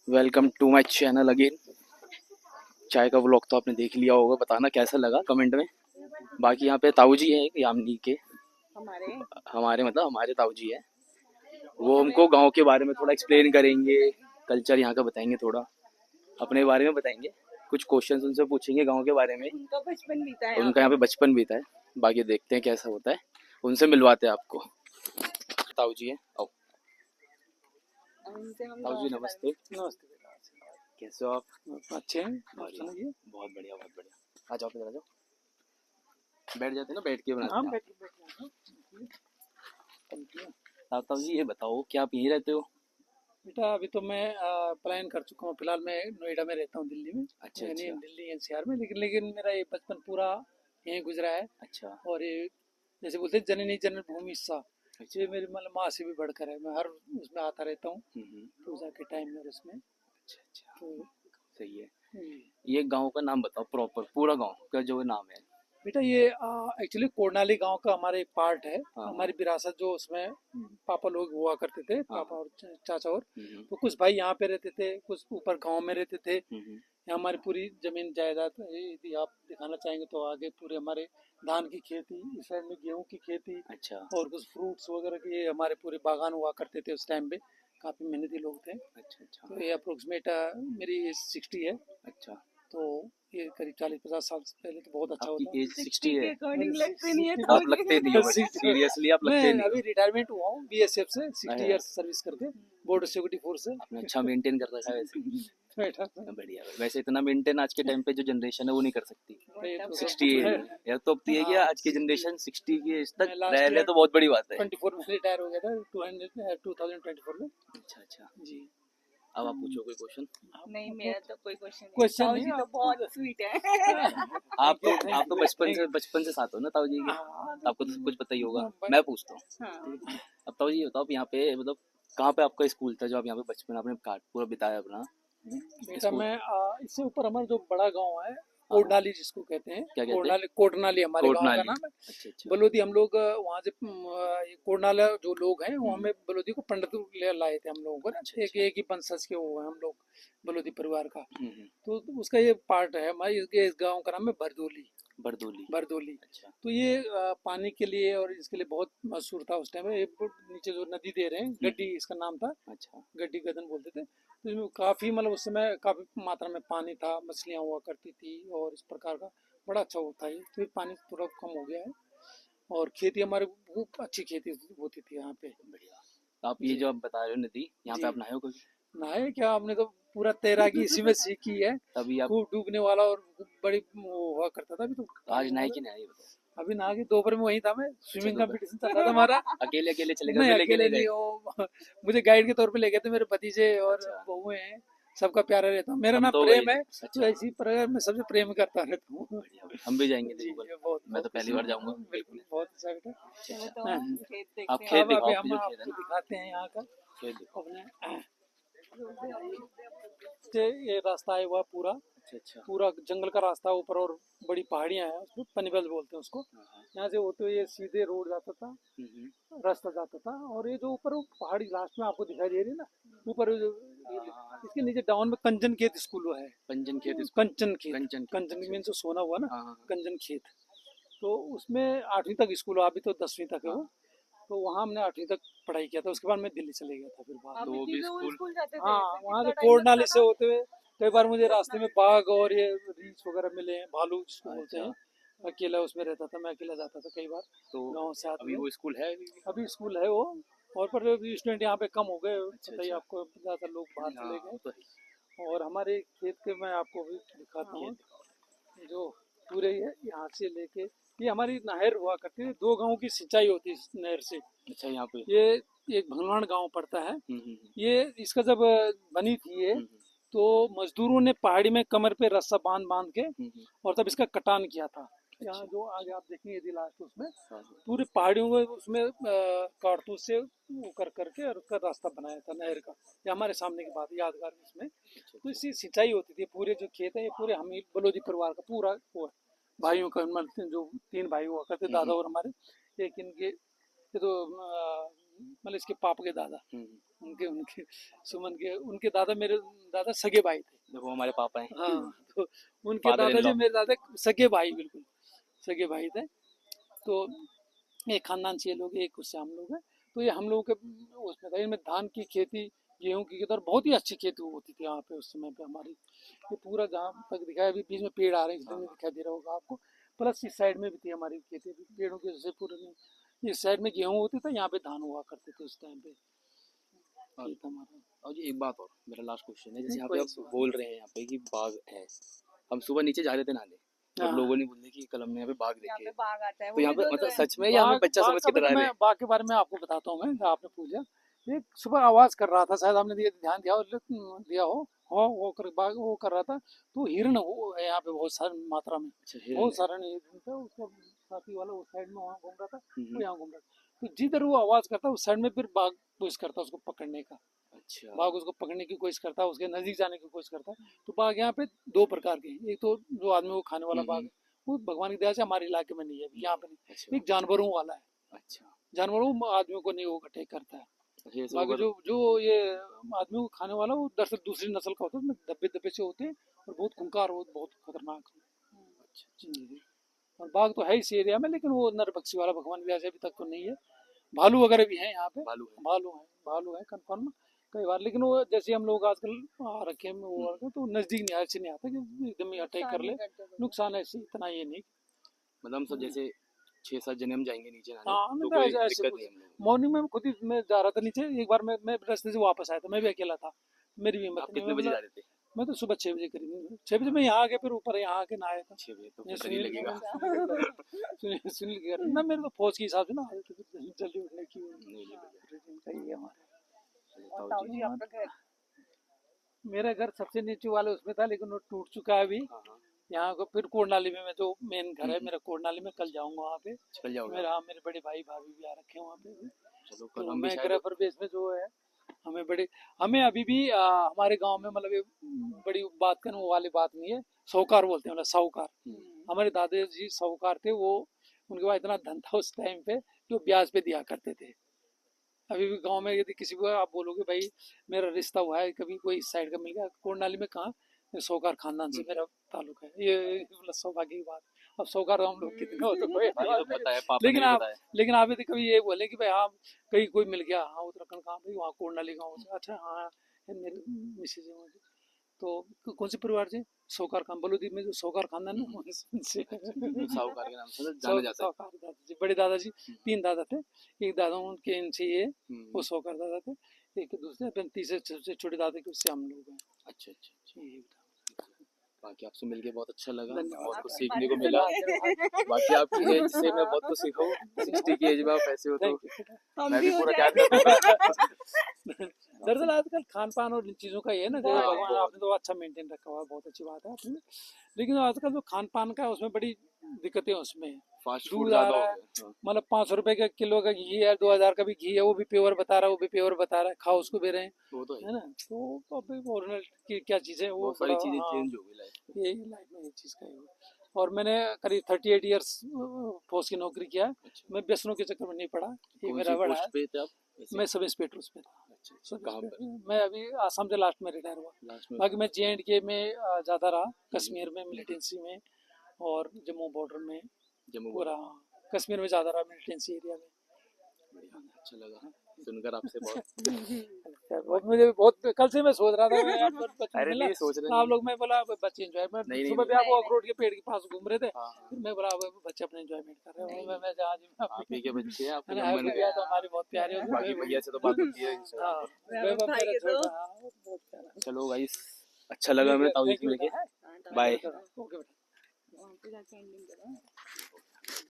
Welcome to my channel again. चाय का vlog तो आपने देख लिया होगा, बताना कैसा लगा कमेंट में। बाकी यहाँ पे ताऊ जी हैं यामिनी के, हमारे हमारे मतलब हमारे ताऊ जी हैं। वो हमको गांव के बारे में थोड़ा एक्सप्लेन करेंगे, कल्चर यहाँ का बताएंगे, थोड़ा अपने बारे में बताएंगे। कुछ क्वेश्चंस उनसे पूछेंगे गांव के बारे में, उनका बचपन बीता है उनका यहाँ पे बचपन बीता है। बाकी देखते हैं कैसा होता है, उनसे मिलवाते हैं आपको। ताऊ जी हैं, आओ। उनसे हम ताऊ जी नमस्ते। नमस्ते। कैसे हो आप? अच्छे हैं, आप बढ़िया, सुनाइए। बहुत बढ़िया बहुत बढ़िया। आ जाओ इधर आ जाओ, बैठ जाते हैं ना, बैठ के बनाते हाँ, हैं। बैठिए। ताऊ जी ये बताओ, क्या आप यहीं रहते हो? बेटा अभी तो मैं पलायन कर चुका हूँ। फिलहाल मैं नोएडा में रहता हूँ, दिल्ली में। अच्छा यानी अच्छा दिल्ली एनसीआर में, लेकिन मेरा ये बचपन पूरा यहीं गुजरा है। अच्छा और ये जैसे बोलते हैं जननी जन्मभूमि सा, अच्छा। ये मेरी मतलब माँ से भी बढ़कर है। मैं हर उसमें आता रहता हूँ, हम्म। पूजा के टाइम में और उसमें। अच्छा अच्छा, तो सही है। ये- ये गांव का नाम बताओ, प्रॉपर पूरा गांव का जो नाम है। बेटा ये एक्चुअली कोडनाली गांव का हमारा एक पार्ट है। हाँ हाँ हमारी विरासत जो उसमें पापा लोग हुआ करते थे, हाँ पापा हाँ। और चाचा और। हम्म तो कुछ भाई यहाँ पे रहते थे, कुछ ऊपर गांव में रहते थे। हम्म। यहाँ हमारी पूरी जमीन जायदाद यदि आप दिखाना चाहेंगे तो आगे पूरे हमारे धान की खेती, इस साइड में गेहूं की खेती अच्छा और कुछ फ्रूट्स वगैरह के ये हमारे पूरे बागान हुआ करते थे उस टाइम पे। काफ़ी मेहनती लोग थे। अच्छा अच्छा तो ये अप्रोक्सीमेट मेरी एज 60 है। अच्छा। तो ये करीब 40-50 साल से पहले तो बहुत अच्छा आपकी होता। एज 60 60 है? के अकॉर्डिंग मेरी लगते नहीं है 60 तो आप लगते नहीं हो, बट सीरियसली आप मैं लगते नहीं अभी हो। रिटायरमेंट हुआ हूँ बीएसएफ से, 60 अरे, इयर्स सर्विस करके बॉर्डर सिक्योरिटी फोर्स से। आपने अच्छा मेंटेन कर रखा है वैसे। बैठा बढ़िया है। वैसे इतना मेंटेन आज के टाइम पे जो जनरेशन है वो नहीं कर सकती। ये तो 60 सब एज यार, तो अब तो ये कि हाँ, आज की जनरेशन 60 की एज तक मैं रह लास्ट ले ईयर तो बहुत बड़ी बात है। 24 में रिटायर हो गया था, 2024 में। अच्छा अच्छा। जी। अब आप पूछो कोई क्वेश्चन। नहीं, मेरा तो कोई क्वेश्चन नहीं। क्वेश्चन ताऊ नहीं जी तो आपको। बहुत स्वीट है। आप तो बचपन से साथ हो ना ताऊ जी के, हाँ, तो आपको तो सब कुछ पता ही होगा। हाँ, मैं पूछता हूँ। हाँ, अब ताऊ जी ये बताओ, आप यहाँ पे मतलब कहाँ पे आपका स्कूल था जो आप यहाँ पे बचपन आपने पूरा बिताया अपना बेटा स्कूल? मैं इससे ऊपर हमारा जो बड़ा गांव है, हाँ हाँ। कोडनाली जिसको कहते हैं। क्या कहते हैं? कोडनाली हमारे गांव का कोटनाली। नाम है। अच्छा अच्छा। बलोदी हम लोग वहाँ से ये कोडनाला जो लोग हैं वो हम्म। हमें बलोदी को पंडित ले लाए थे हम लोगों को ना। अच्छा एक अच्छा। एक ही वंशज के वो हैं हम लोग, बलोदी परिवार का। हम्म। तो उसका ये पार्ट है हमारे इस गाँव का नाम है बरदोली। बरदोली। बरदोली। अच्छा तो ये पानी के लिए और इसके लिए बहुत मशहूर था उस टाइम में। ये नीचे जो नदी दे रहे हैं, गड्डी इसका नाम था, अच्छा गड्डी गदन बोलते थे। तो इसमें काफ़ी मतलब उस समय काफ़ी मात्रा में पानी था, मछलियाँ हुआ करती थी और इस प्रकार का बड़ा अच्छा होता है। फिर पानी थोड़ा कम हो गया है और खेती हमारे खूब अच्छी खेती होती थी यहाँ पे। बढ़िया। तो आप ये जी जो आप बता रहे हो नदी, यहाँ पे जी। आप नहाए हो कभी? नहाए क्या, हमने तो पूरा तैराकी इसी में सीखी है। तभी आप खूब डूबने वाला और बड़ी वो हुआ करता था। अभी तो आज पानी नहाए वाला कि नहीं आए, ये बताओ। अभी नहा के दोपहर में वहीं था मैं। अच्छा स्विमिंग तो कंपटीशन चल रहा था हमारा। अकेले अकेले चले गए, नहीं फिर लेके अकेले नहीं नहीं गए? हो, मुझे गाइड के तौर पे ले गए थे मेरे भतीजे और अच्छा। बहुएं हैं। सबका प्यारा रहता हूँ। मेरा हम नाम तो गए प्रेम थे। है, तो अच्छा। ऐसी प्रकार मैं सबसे प्रेम करता रहता हूँ। बढ़िया बढ़िया, हम भी जाएंगे जी देखो कल। ये बहुत मैं तो बहुत पहली खुशी बार जाऊंगा बिल्कुल देखने। बहुत अच्छा बेटा। अच्छा चलो अच्छा। तो हाँ, हम खेत आप देखते हैं। खेत अब दिखाओ, अभी आपके हम जो खेत है आपको ना, दिखाते हैं यहाँ का खेत दिखाओ। अपने। ये रास्ता है हुआ पूरा, अच्छा अच्छा। पूरा जंगल का रास्ता ऊपर और बड़ी पहाड़ियाँ हैं, उसको पनिबल बोलते हैं उसको। हाँ हाँ। यहाँ से होते हुए ये सीधे रोड जाता था, रास्ता जाता था। और ये जो ऊपर वो पहाड़ी लास्ट में आपको दिखाई दे रही है ना, ऊपर जो हाँ, इसके नीचे डाउन में कंचन खेत स्कूल है। पंजन खेत स्कूल। कंचन खेत, कंचन खेत, कंचन अच्छा मीन जो अच्छा। सोना हुआ ना, हाँ हाँ हाँ कंचन खेत। तो उसमें 8वीं तक स्कूल हुआ, अभी तो 10वीं तक है हाँ। वो। तो वहाँ हमने 8वीं तक पढ़ाई किया था। उसके बाद मैं दिल्ली चले गया था फिर बाद तो में। अभी वो भी भी जो स्कूल। स्कूल जाते थे हाँ फिर वहाँ से कितना टाइम लगता कोडनाली से था? होते हुए कई बार मुझे रास्ते में बाघ और ये रीछ वगैरह मिले हैं, भालू जिसको बोलते अच्छा। हैं। अकेला उसमें रहता था, मैं अकेला जाता था कई बार तो गाँव से आते अभी हुए। वो स्कूल है अभी भी? अभी स्कूल है वो, और पर अभी स्टूडेंट यहाँ पे कम हो गए, अच्छा पता ही अच्छा। आपको, ज़्यादातर लोग बाहर हाँ चले वो गए। तो है ही। और हमारे खेत के मैं आपको भी दिखाता खेत हूँ, दिखाओ। जो पूरे यहाँ से लेके ये हमारी नहर हुआ करती है। 2 गाँव की सिंचाई होती है इस नहर से। अच्छा यहाँ पे। ये एक भंगवान गांव पड़ता है। हम्म। ये इसका जब बनी थी ये, हम्म तो मजदूरों ने पहाड़ी में कमर पे रस्सा बांध बांध के हम्म। और तब इसका कटान किया था। यहाँ अच्छा। जो आगे आप देखेंगे यदि लास्ट उसमें हाँ पूरी पहाड़ियों में उसमें कारतूस से वो कर करके और उसका रास्ता बनाया था नहर का। ये हमारे सामने की बात है, यादगार है इसमें। अच्छा तो अच्छा इससे सिंचाई होती थी। पूरे जो खेत है ये पूरे हम ही बलोदी परिवार का पूरा वो है। अच्छा। भाइयों का मतलब जो 3 भाई हुआ करते, दादा और हमारे। एक इनके ये तो मतलब इसके पापा के दादा, हम्म। उनके उनके सुमन के उनके दादा मेरे दादा सगे भाई थे। देखो हमारे पापा हैं। हाँ, तो उनके Father in दादाजी law। मेरे दादा सगे भाई, बिल्कुल सगे भाई थे। तो एक खानदान से ये लोग, एक उससे हम लोग हैं। तो ये हम लोगों के उसमें था, इनमें धान की खेती, गेहूं की खेती, और बहुत ही अच्छी खेती होती थी यहाँ पे उस समय पे हमारी। ये पूरा जहाँ तक दिखाया, अभी बीच में पेड़ आ रहे हैं, इसलिए नहीं दिखाई दे रहा होगा आपको। प्लस इस साइड में भी थी हमारी खेती, अभी पेड़ों की वजह से पूरे नहीं। इस साइड में गेहूं होती था, यहाँ पे धान हुआ करते थे उस टाइम पे। और खेत हमारा। और जी एक बात और, मेरा लास्ट क्वेश्चन है, जैसे नहीं, यहाँ पे कोई आप सवाल बोल रहे हैं यहाँ पे कि बाघ है, हम सुबह नीचे जा रहे थे नहाने, जब हाँ। लोगों ने बोले कि कल हमने यहाँ पे बाघ यहाँ देखे, पे बाघ आता है, तो वो यहाँ भी पे दो मतलब है। सच में या हमें बच्चा बाघ समझ का के डरा मतलब रहे मैं हैं? बाघ के बारे में आपको बताता हूँ। मैं, आपने पूछा, एक सुबह आवाज कर रहा था, शायद आपने ध्यान दिया हो कर बाघ वो कर रहा था। तो हिरण है यहाँ पे बहुत सारी मात्रा में, अच्छा हिरन बहुत है। सारा हिरण था। उसका साथी वाला उस साइड में वहाँ घूम रहा था, वो हम्म। यहाँ घूम रहा था। तो जिधर वो आवाज करता उस साइड में फिर बाघ कोशिश करता उसको पकड़ने का। अच्छा। बाघ उसको पकड़ने की कोशिश करता है, उसके नजदीक जाने की कोशिश करता है। तो बाघ यहाँ पे दो प्रकार के हैं। एक तो जो आदमी को खाने वाला बाघ है, वो भगवान की दया से हमारे इलाके में नहीं है, यहाँ पे नहीं। अच्छा। एक जानवरों वाला है, अच्छा। जानवरों आदमियों को नहीं वो अटैक करता है। अच्छा, ये सब बाकी अगर जो जो ये आदमियों को खाने वाला, वो दरअसल दूसरी नस्ल का होता है, उसमें धब्बे धब्बे से होते हैं और बहुत खूंखार हो, बहुत खतरनाक। अच्छा। जी। और बाघ तो है इस एरिया में, लेकिन वो नरभक्षी वाला भगवान की दया से अभी तक तो नहीं है। भालू वगैरह भी हैं यहाँ पे, भालू है। भालू है कंफर्म कई बार। लेकिन वो जैसे हम लोग आजकल आ रखे हैं, वो आ रखे हैं, तो नजदीक नहीं, ऐसे नहीं आता कि एकदम ही अटैक कर ले। नुकसान ऐसे इतना ये नहीं। मतलब हम सब जैसे 6-7 जने हम जाएंगे नीचे नहाने, हाँ, तो नहीं तो कोई ऐसे दिक्कत कुछ। नहीं हम लोग। मॉर्निंग में खुद ही मैं जा रहा था नीचे, एक बार मैं रास्ते से वापस आया था, मैं भी अकेला था, मेरी भी हिम्मत आप नहीं। कितने मैं बजे बोला, जा रहे थे? मैं तो सुबह 6 बजे करीब, 6 बजे मैं यहाँ आके फिर ऊपर यहाँ आके नहाया था। 6 बजे तो ये फिर डर ही सुनील लगेगा। सुनील के घर ना, मेरे तो फौज के हिसाब से ना आदत है, फिर जल्दी उठने की। नहीं लगेगा। रूटीन का ही है हमारा। चलो और ताऊ ताऊ जी। जी आपका घर? मेरा घर सबसे नीचे वाले उसमें था, लेकिन वो टूट चुका है अभी। हाँ हाँ। यहाँ को फिर कोडनाली में, मैं जो मेन घर है हम्म। मेरा कोडनाली में, कल जाऊंगा वहाँ पे। चल जाओगे मेरा, आप? हाँ, मेरे बड़े भाई भाभी भी आ रखे हैं वहाँ पे भी। चलो कल तो हम भी मैं शायद। ग्रेफर बेस में जो है, हमें अभी भी हमारे गांव में, मतलब ये बड़ी बात करने वाली बात नहीं है, साहूकार बोलते हैं, मतलब साहूकार। हमारे दादाजी साहूकार थे वो। उनके पास इतना धन था उस टाइम पे, जो ब्याज पे दिया करते थे। अभी भी गांव में यदि किसी को आप बोलोगे भाई मेरा रिश्ता हुआ है, कभी कोई इस साइड का मिल गया, कोडनाली में कहाँ, साहूकार खानदान से मेरा ताल्लुक है। ये मतलब सौभाग्य की बात। अब साहूकार हम लोग कितने हो तो कोई हाँ, ये तो पता है, पापा ने लेकिन भी आप, बताया। लेकिन आप यदि कभी ये बोले कि भाई हाँ कहीं कोई मिल गया, हाँ उत्तराखंड कहाँ भाई, वहाँ कोडनाली गाँव से, अच्छा हाँ ये मेरे मिसेज है वहाँ की। तो कौन से परिवार से? साहूकार खान, बलूदीप में जो साहूकार खानदान है उनसे। जो साहूकार के नाम से तो जाना जाता है। साहूकार दादाजी, बड़े दादाजी, 3 दादा थे। एक दादा उनके इनसे ये, वो हम्म। साहूकार दादा थे। एक दूसरे, फिर तीसरे सबसे छोटे दादा के, उससे हम लोग हैं। अच्छा अच्छा अच्छा। यही था। बाकी आपसे मिलके बहुत अच्छा लगा, धन्यवाद। बहुत कुछ आपकी सीखने बात को सुन मिला। के। बाकी आपकी एज से मैं बहुत कुछ सीखा हूँ, 60 की एज में आप ऐसे हो तो थैंक यू। हम मैं भी भी हो पूरा ध्यान जाएंगे। रखूंगा। दरअसल आजकल खान पान और इन चीज़ों का ये है ना, जैसे बहुत भगवान है। आपने तो अच्छा मेंटेन रखा हुआ है, बहुत अच्छी बात है आपने। लेकिन आजकल जो खान पान का है, उसमें बड़ी दिक्कतें उसमें। फास्ट फूड दूध आ ज्यादा हो रहा है, गया। हाँ। मतलब 500 रुपए का किलो का घी है, 2000 का भी घी है, वो भी प्योर बता रहा है, वो भी प्योर बता रहा है, खाओ उसको भी रहे हैं, वो तो है। है ना। तो अब ओरिजिनल की क्या चीज़ है वो बहुत सारी बड़ा, चीजें हाँ, चेंज हो गई लाइफ। ये लाइफ में ये चीज़ का ही है। और मैंने करीब 38 ईयर्स फौज की नौकरी किया है। अच्छा। मैं व्यसनों के चक्कर में नहीं पड़ा, ये कौन मेरा सी बड़ा है। पोस्ट पे थे आप वैसे? मैं सब इंस्पेक्टर उस पे था। अच्छा अच्छा। सब कहाँ इंस्पेक्टर पर? मैं अभी आसाम से लास्ट में रिटायर हुआ। लास्ट में? बाकी मैं JNK में ज़्यादा रहा, कश्मीर में मिलिटेंसी में, और जम्मू बॉर्डर में जम्मू पूरा। बॉर्डर। कश्मीर में ज़्यादा रहा, मिलिटेंसी एरिया में। बढ़िया, अच्छा लगा सुनकर आपसे बहुत। बहुत मुझे बहुत, कल से मैं सोच रहा था मैं यार बच्चे अरे मिला, नहीं सोच रहे तो आप नहीं। लोग, मैं बोला बच्चे एंजॉय, मैं नहीं, सुबह भी नहीं। आपको अखरोट के पेड़ के पास घूम रहे थे, हाँ हाँ। फिर मैं बोला अब बच्चे अपने एंजॉयमेंट कर रहे हैं। मैं जहाँ जी आप ही के बच्चे हैं, आपके है ना, नंबर हैप्पी के। बिया तो हमारी बहुत प्यारी होती बाकी है। भैया से तो बात होती है इंस्टाग्राम हाँ, पे। वैभव भाई मेरा के तो। छोटा, हाँ, बहुत प्यारा। चलो गाइस, अच्छा लगा मैं ताऊ जी थैंक से यू मिलके। बेटा। बाय। ओके बेटा। वहाँ पे जाके एंडिंग करो।